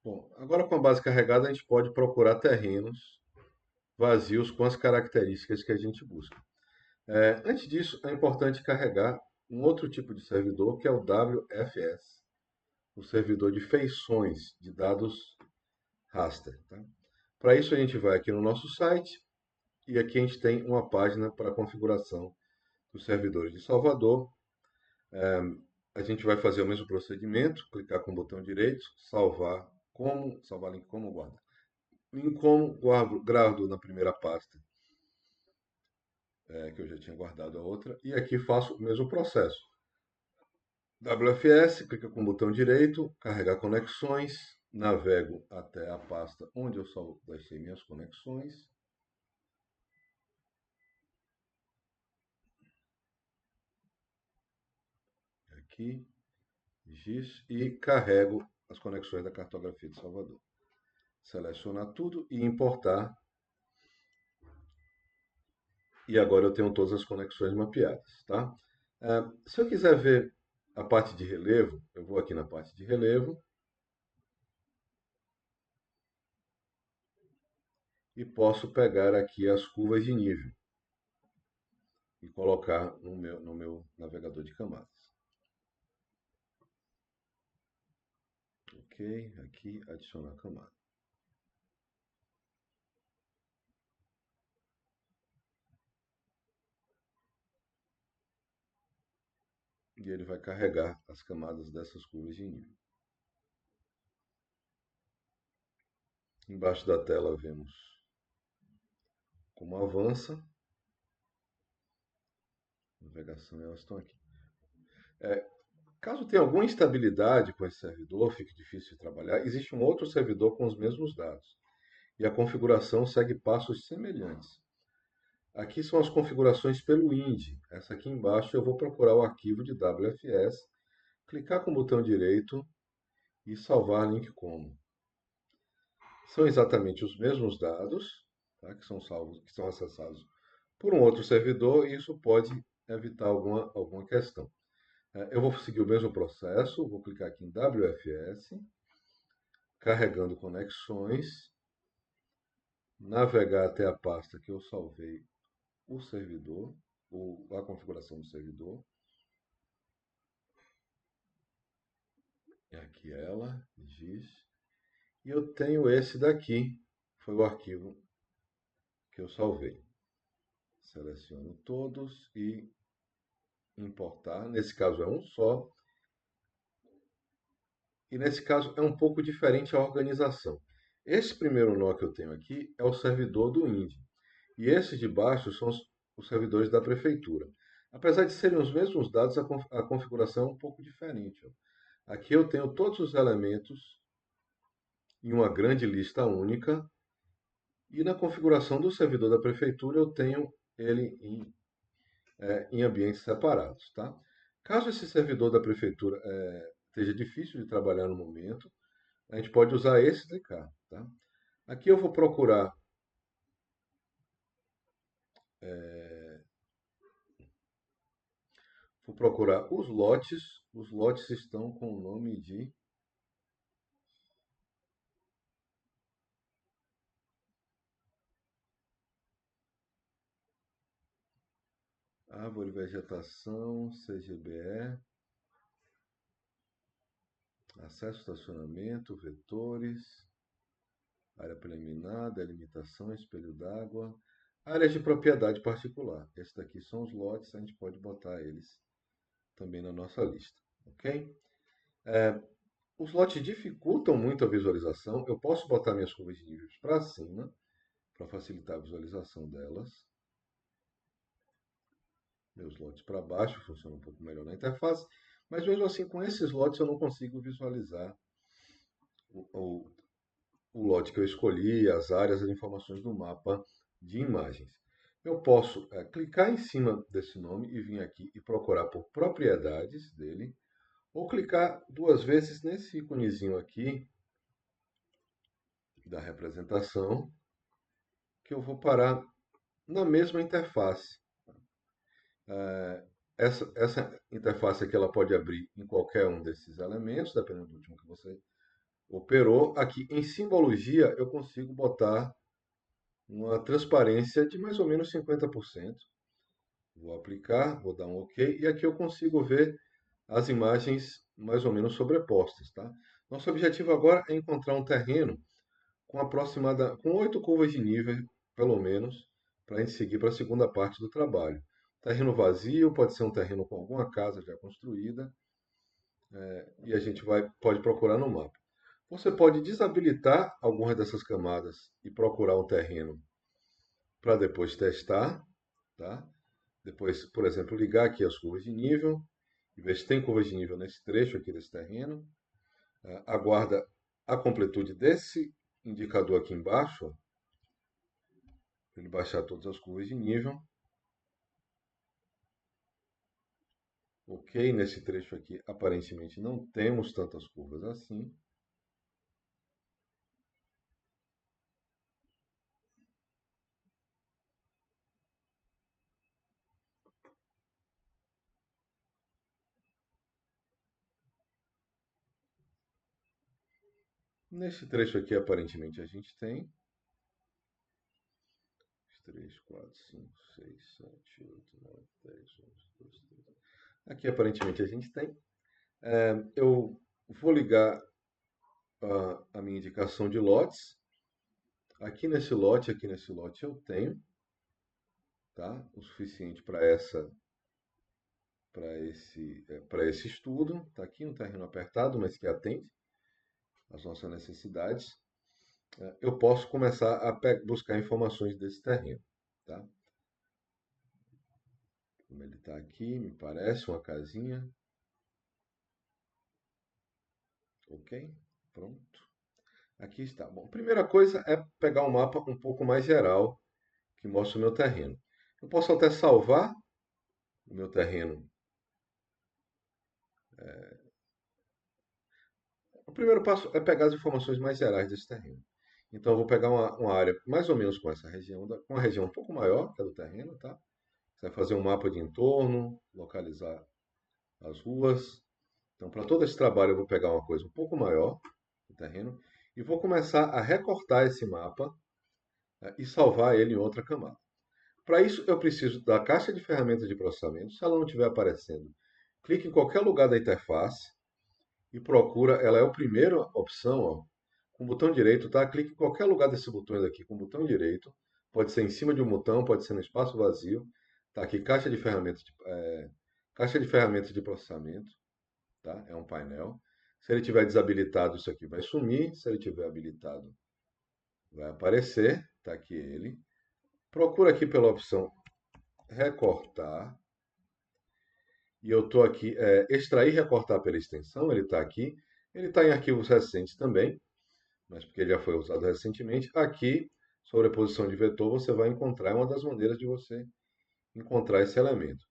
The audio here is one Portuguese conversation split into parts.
Bom, agora com a base carregada, a gente pode procurar terrenos vazios com as características que a gente busca. Antes disso, é importante carregar um outro tipo de servidor, que é o WFS, o servidor de feições de dados raster. Tá? Para isso, a gente vai aqui no nosso site e aqui a gente tem uma página para configuração dos servidores de Salvador. A gente vai fazer o mesmo procedimento, clicar com o botão direito, salvar link como guardar. Em como guardo na primeira pasta, que eu já tinha guardado a outra, e aqui faço o mesmo processo. WFS, clica com o botão direito, carregar conexões, navego até a pasta onde eu deixei minhas conexões. Aqui, GIS, e carrego as conexões da cartografia de Salvador. Selecionar tudo e importar. E agora eu tenho todas as conexões mapeadas, tá? Se eu quiser ver a parte de relevo, eu vou aqui na parte de relevo e posso pegar aqui as curvas de nível e colocar no meu navegador de camadas. Ok, aqui adicionar camada. E ele vai carregar as camadas dessas curvas de nível. Embaixo da tela vemos como avança. Navegação, elas estão aqui. Caso tenha alguma instabilidade com esse servidor, fique difícil de trabalhar, existe um outro servidor com os mesmos dados. E a configuração segue passos semelhantes. Aqui são as configurações pelo INDI. Essa aqui embaixo eu vou procurar o arquivo de WFS, clicar com o botão direito e salvar link como. São exatamente os mesmos dados, tá, que são acessados por um outro servidor, e isso pode evitar alguma questão. Eu vou seguir o mesmo processo, vou clicar aqui em WFS, carregando conexões, navegar até a pasta que eu salvei o servidor, a configuração do servidor. É aqui ela, GIS. E eu tenho esse daqui, foi o arquivo que eu salvei. Seleciono todos e importar. Nesse caso é um só. E nesse caso é um pouco diferente a organização. Esse primeiro nó que eu tenho aqui é o servidor do INDI. E esses de baixo são os servidores da prefeitura. Apesar de serem os mesmos dados, a configuração é um pouco diferente. Aqui eu tenho todos os elementos em uma grande lista única. E na configuração do servidor da prefeitura eu tenho ele em ambientes separados. Tá? Caso esse servidor da prefeitura esteja difícil de trabalhar no momento, a gente pode usar esse de cá. Tá? Aqui eu vou procurar os lotes. Os lotes estão com o nome de árvore, vegetação, CGBE, acesso, estacionamento, vetores, área preliminar, delimitação, espelho d'água, áreas de propriedade particular. Esses daqui são os lotes, a gente pode botar eles também na nossa lista, ok? Os lotes dificultam muito a visualização. Eu posso botar minhas curvas de níveis para cima, para facilitar a visualização delas. Meus lotes para baixo funcionam um pouco melhor na interface, mas mesmo assim, com esses lotes eu não consigo visualizar o, o lote que eu escolhi, as áreas, as informações do mapa de imagens. Eu posso clicar em cima desse nome e vir aqui e procurar por propriedades dele, ou clicar duas vezes nesse íconezinho aqui da representação, que eu vou parar na mesma interface. Essa interface aqui ela pode abrir em qualquer um desses elementos, dependendo do último que você operou. Aqui em simbologia eu consigo botar uma transparência de mais ou menos 50%. Vou aplicar, vou dar um OK, e aqui eu consigo ver as imagens mais ou menos sobrepostas, tá? Nosso objetivo agora é encontrar um terreno com 8 curvas de nível, pelo menos, para a gente seguir para a segunda parte do trabalho. Terreno vazio, pode ser um terreno com alguma casa já construída, e a gente pode procurar no mapa. Você pode desabilitar algumas dessas camadas e procurar um terreno para depois testar, tá? Depois, por exemplo, ligar aqui as curvas de nível e ver se tem curvas de nível nesse trecho aqui desse terreno. Aguarda a completude desse indicador aqui embaixo, para ele baixar todas as curvas de nível. Ok, nesse trecho aqui aparentemente não temos tantas curvas assim. Nesse trecho aqui aparentemente a gente tem 3, 4, 5, 6, 7, 8, 9, 10, 11, 12, 13. Aqui aparentemente a gente tem. Eu vou ligar a minha indicação de lotes. Aqui nesse lote eu tenho, tá? O suficiente para esse estudo. Está aqui um terreno apertado, mas que atende às nossas necessidades. Eu posso começar a buscar informações desse terreno, tá? Como ele está aqui, me parece uma casinha. Ok, pronto. Aqui está. Bom, primeira coisa é pegar um mapa um pouco mais geral que mostra o meu terreno. Eu posso até salvar o meu terreno. O primeiro passo é pegar as informações mais gerais desse terreno. Então, eu vou pegar uma área mais ou menos com essa região, com uma região um pouco maior que a do terreno, tá? Você vai fazer um mapa de entorno, localizar as ruas. Então, para todo esse trabalho, eu vou pegar uma coisa um pouco maior do terreno e vou começar a recortar esse mapa, e salvar ele em outra camada. Para isso, eu preciso da caixa de ferramentas de processamento. Se ela não estiver aparecendo, clique em qualquer lugar da interface e procura. Ela é a primeira opção, ó, com o botão direito, tá? Clique em qualquer lugar desses botões aqui com o botão direito. Pode ser em cima de um botão, pode ser no espaço vazio. Tá aqui, caixa de ferramentas de processamento, tá? É um painel. Se ele tiver desabilitado, isso aqui vai sumir. Se ele tiver habilitado, vai aparecer. Tá aqui ele. Procura aqui pela opção recortar. E eu estou aqui, extrair e recortar pela extensão. Ele está aqui. Ele está em arquivos recentes também, mas porque ele já foi usado recentemente. Aqui, sobreposição de vetor, você vai encontrar, é uma das maneiras de você encontrar esse elemento.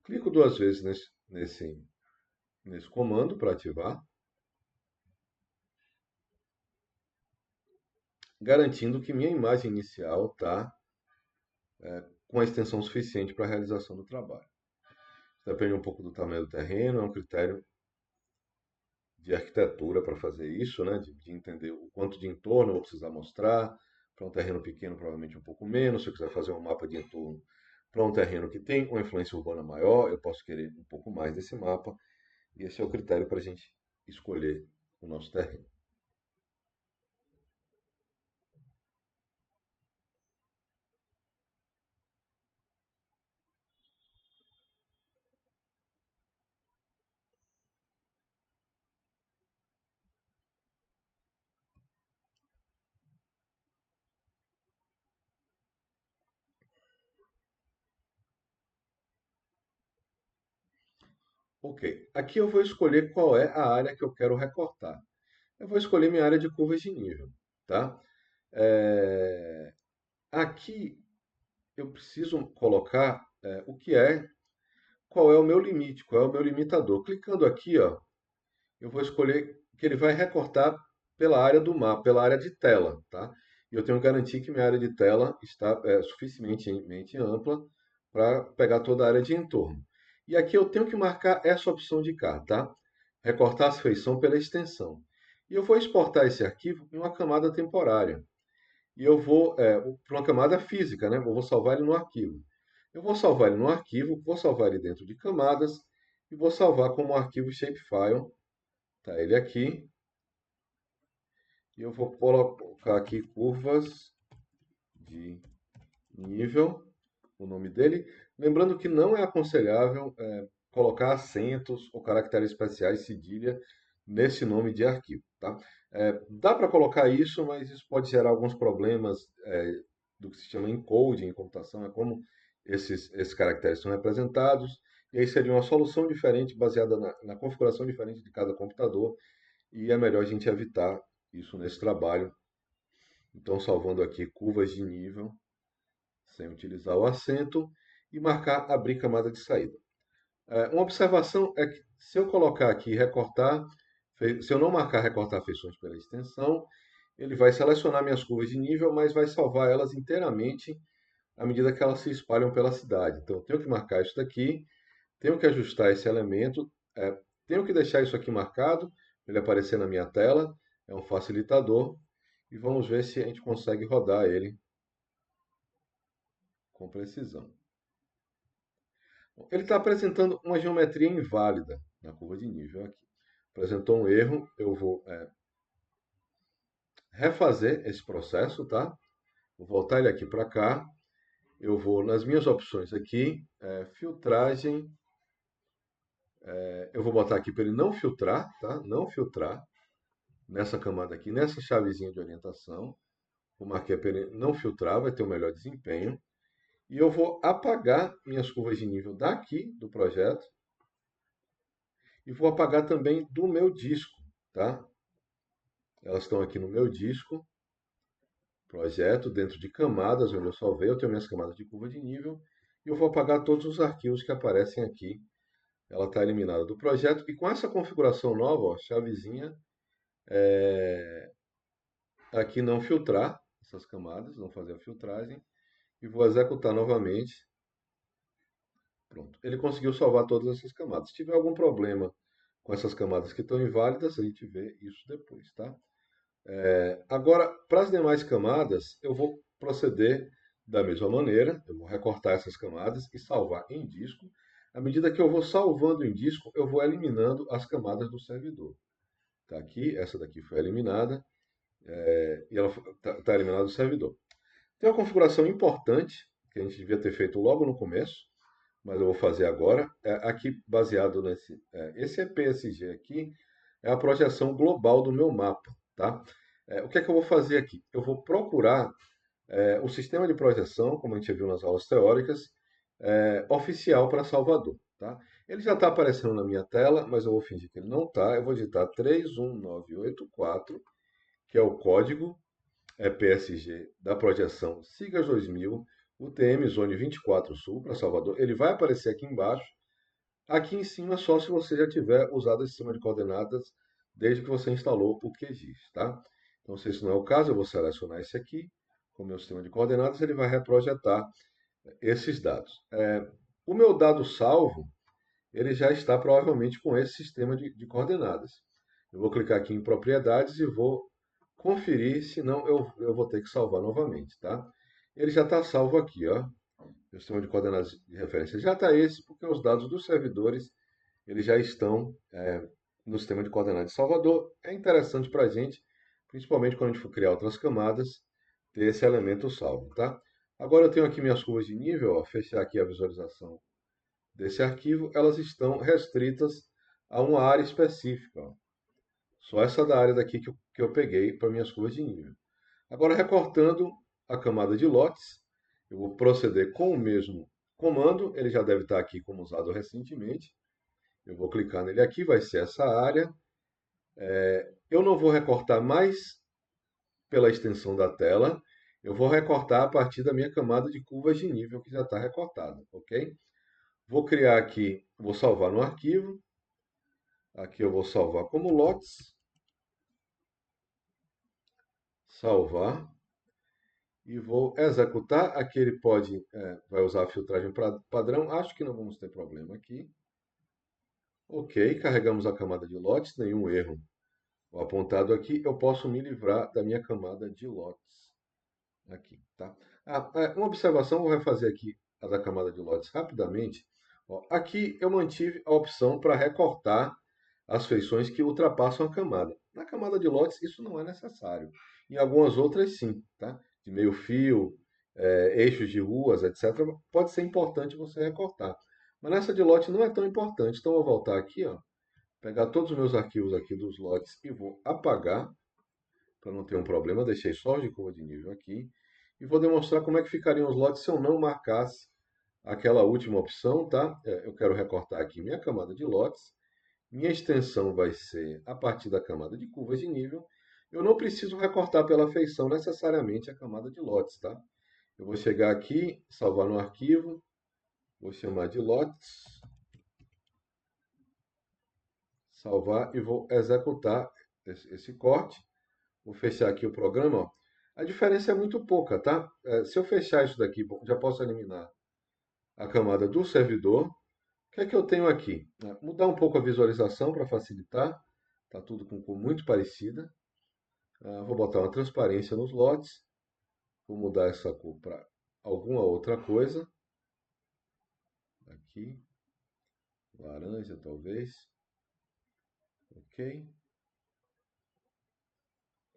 Clico duas vezes nesse comando para ativar, garantindo que minha imagem inicial está com a extensão suficiente para a realização do trabalho. Depende um pouco do tamanho do terreno, é um critério de arquitetura para fazer isso, né? De entender o quanto de entorno eu vou precisar mostrar. Para um terreno pequeno, provavelmente um pouco menos. Se eu quiser fazer um mapa de entorno para um terreno que tem uma influência urbana maior, eu posso querer um pouco mais desse mapa. E esse é o critério para a gente escolher o nosso terreno. Ok, aqui eu vou escolher qual é a área que eu quero recortar. Eu vou escolher minha área de curvas de nível, tá? Aqui eu preciso colocar qual é o meu limite, qual é o meu limitador. Clicando aqui, ó, eu vou escolher que ele vai recortar pela área do mapa, pela área de tela, tá? E eu tenho que garantir que minha área de tela está suficientemente ampla para pegar toda a área de entorno. E aqui eu tenho que marcar essa opção de cá, tá? Recortar a feição pela extensão. E eu vou exportar esse arquivo em uma camada temporária. E eu vou, para uma camada física, né? Eu vou salvar ele no arquivo. Eu vou salvar ele no arquivo, vou salvar ele dentro de camadas e vou salvar como arquivo shapefile. Tá ele aqui. E eu vou colocar aqui curvas de nível, o nome dele. Lembrando que não é aconselhável colocar acentos ou caracteres especiais, cedilha, nesse nome de arquivo. Tá? Dá para colocar isso, mas isso pode gerar alguns problemas do que se chama encoding em computação, é como esses caracteres são representados, e aí seria uma solução diferente, baseada na configuração diferente de cada computador, e é melhor a gente evitar isso nesse trabalho. Então, salvando aqui curvas de nível, sem utilizar o acento, e marcar abrir camada de saída. Uma observação é que se eu colocar aqui recortar, se eu não marcar recortar feições pela extensão, ele vai selecionar minhas curvas de nível, mas vai salvar elas inteiramente à medida que elas se espalham pela cidade. Então, eu tenho que marcar isso daqui, tenho que ajustar esse elemento, tenho que deixar isso aqui marcado, para ele aparecer na minha tela, é um facilitador, e vamos ver se a gente consegue rodar ele com precisão. Ele está apresentando uma geometria inválida na curva de nível aqui. Apresentou um erro, eu vou refazer esse processo, tá? Vou voltar ele aqui para cá. Eu vou nas minhas opções aqui, filtragem. Eu vou botar aqui para ele não filtrar, tá? Não filtrar nessa camada aqui, nessa chavezinha de orientação. Vou marcar para ele não filtrar, vai ter o melhor desempenho. E eu vou apagar minhas curvas de nível daqui do projeto. E vou apagar também do meu disco, tá? Elas estão aqui no meu disco, projeto, dentro de camadas, onde eu salvei. Eu tenho minhas camadas de curva de nível. E eu vou apagar todos os arquivos que aparecem aqui. Ela está eliminada do projeto. E com essa configuração nova, ó, chavezinha, aqui não filtrar essas camadas, não fazer a filtragem. E vou executar novamente. Pronto. Ele conseguiu salvar todas essas camadas. Se tiver algum problema com essas camadas que estão inválidas, a gente vê isso depois, tá? Agora, para as demais camadas, eu vou proceder da mesma maneira. Eu vou recortar essas camadas e salvar em disco. À medida que eu vou salvando em disco, eu vou eliminando as camadas do servidor. Está aqui, essa daqui foi eliminada, e ela está eliminada do servidor. Tem uma configuração importante, que a gente devia ter feito logo no começo, mas eu vou fazer agora. Aqui, baseado nesse esse EPSG aqui, é a projeção global do meu mapa. Tá? O que é que eu vou fazer aqui? Eu vou procurar o sistema de projeção, como a gente viu nas aulas teóricas, oficial para Salvador. Tá? Ele já está aparecendo na minha tela, mas eu vou fingir que ele não está. Eu vou digitar 31984, que é o código PSG da projeção SIGAS 2000, UTM Zone 24 Sul para Salvador. Ele vai aparecer aqui embaixo. Aqui em cima, só se você já tiver usado esse sistema de coordenadas desde que você instalou o QGIS, tá? Então, se esse não é o caso, eu vou selecionar esse aqui, com o meu sistema de coordenadas, ele vai reprojetar esses dados. O meu dado salvo, ele já está provavelmente com esse sistema de coordenadas. Eu vou clicar aqui em propriedades e vou conferir, senão eu vou ter que salvar novamente, tá? Ele já está salvo aqui, ó. O sistema de coordenadas de referência já está esse, porque os dados dos servidores eles já estão no sistema de coordenadas de Salvador. É interessante para a gente, principalmente quando a gente for criar outras camadas, ter esse elemento salvo, tá? Agora eu tenho aqui minhas curvas de nível, ó, fechar aqui a visualização desse arquivo, elas estão restritas a uma área específica, ó. Só essa da área daqui que eu peguei para minhas curvas de nível. Agora, recortando a camada de lotes, eu vou proceder com o mesmo comando, ele já deve estar aqui como usado recentemente. Eu vou clicar nele aqui, vai ser essa área. Eu não vou recortar mais pela extensão da tela, eu vou recortar a partir da minha camada de curvas de nível que já está recortada, ok? Vou criar aqui, vou salvar no arquivo. Aqui eu vou salvar como lotes. Salvar. E vou executar. Aqui ele vai usar a filtragem padrão. Acho que não vamos ter problema aqui. Ok, carregamos a camada de lotes, nenhum erro o apontado aqui, eu posso me livrar da minha camada de lotes aqui, tá? Uma observação que eu vou fazer aqui a da camada de lotes rapidamente. Ó, aqui eu mantive a opção para recortar as feições que ultrapassam a camada. Na camada de lotes isso não é necessário. Em algumas outras sim, tá? De meio fio, eixos de ruas, etc. Pode ser importante você recortar. Mas nessa de lote não é tão importante. Então eu vou voltar aqui, ó, pegar todos os meus arquivos aqui dos lotes e vou apagar para não ter um problema. Deixei só os de curva de nível aqui. E vou demonstrar como é que ficariam os lotes se eu não marcasse aquela última opção, tá? Eu quero recortar aqui minha camada de lotes. Minha extensão vai ser a partir da camada de curvas de nível. Eu não preciso recortar pela feição necessariamente a camada de lotes, tá? Eu vou chegar aqui, salvar no arquivo, vou chamar de lotes, salvar e vou executar esse corte. Vou fechar aqui o programa, ó. A diferença é muito pouca, tá? Se eu fechar isso daqui, já posso eliminar a camada do servidor. O que é que eu tenho aqui? Mudar um pouco a visualização para facilitar. Está tudo com cor muito parecida. Vou botar uma transparência nos lotes. Vou mudar essa cor para alguma outra coisa. Aqui. Laranja, talvez. Ok.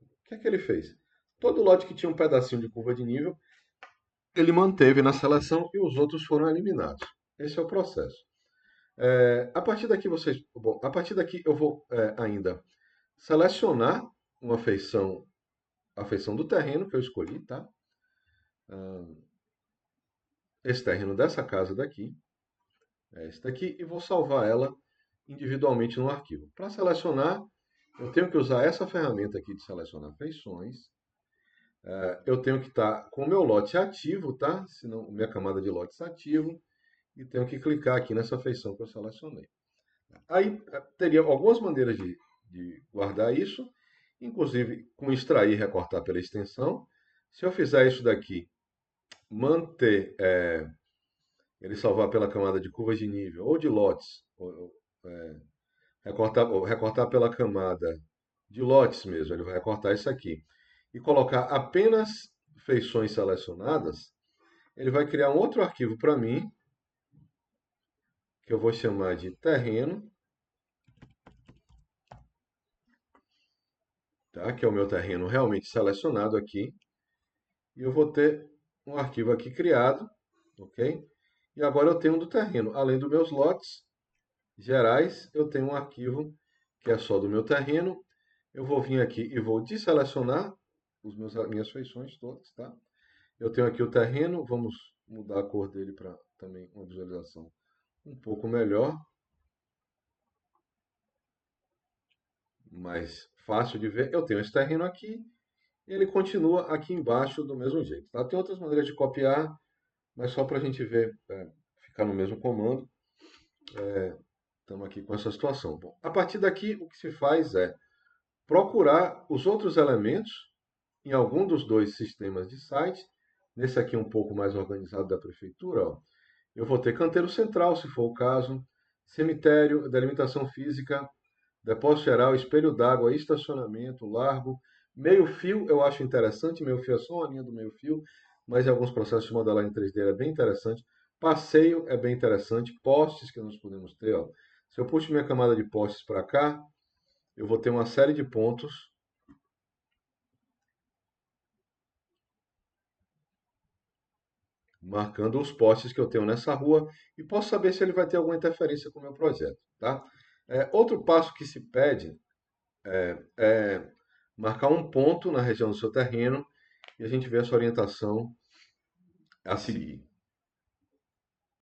O que é que ele fez? Todo lote que tinha um pedacinho de curva de nível, ele manteve na seleção e os outros foram eliminados. Esse é o processo. A partir daqui eu vou ainda selecionar uma feição, a feição do terreno que eu escolhi, tá? Esse terreno dessa casa daqui, esse daqui, e vou salvar ela individualmente no arquivo. Para selecionar, eu tenho que usar essa ferramenta aqui de selecionar feições. Eu tenho que estar com o meu lote ativo, tá? Senão, minha camada de lotes ativo, e tenho que clicar aqui nessa feição que eu selecionei. Aí teria algumas maneiras de guardar isso, inclusive com extrair e recortar pela extensão. Se eu fizer isso daqui, manter, ele salvar pela camada de curvas de nível ou de lotes, recortar pela camada de lotes mesmo, ele vai recortar isso aqui, e colocar apenas feições selecionadas, ele vai criar um outro arquivo para mim, que eu vou chamar de terreno, tá? Que é o meu terreno realmente selecionado aqui. E eu vou ter um arquivo aqui criado, ok? E agora eu tenho um do terreno. Além dos meus lotes gerais, eu tenho um arquivo que é só do meu terreno. Eu vou vir aqui e vou desselecionar minhas feições todas, tá? Eu tenho aqui o terreno, vamos mudar a cor dele para também uma visualização um pouco melhor. Mais fácil de ver. Eu tenho esse terreno aqui e ele continua aqui embaixo do mesmo jeito, tá? Tem outras maneiras de copiar, mas só para a gente ver, ficar no mesmo comando. Estamos aqui com essa situação. Bom, a partir daqui, o que se faz é procurar os outros elementos em algum dos dois sistemas de site. Nesse aqui um pouco mais organizado da prefeitura, ó, eu vou ter canteiro central, se for o caso, cemitério, delimitação física, depósito geral, espelho d'água, estacionamento, largo, meio fio eu acho interessante, meio fio é só uma linha do meio fio, mas em alguns processos de modelagem 3D é bem interessante. Passeio é bem interessante, postes que nós podemos ter, ó. Se eu puxo minha camada de postes para cá, eu vou ter uma série de pontos marcando os postes que eu tenho nessa rua e posso saber se ele vai ter alguma interferência com o meu projeto, tá? Outro passo que se pede é marcar um ponto na região do seu terreno e a gente vê essa orientação a seguir.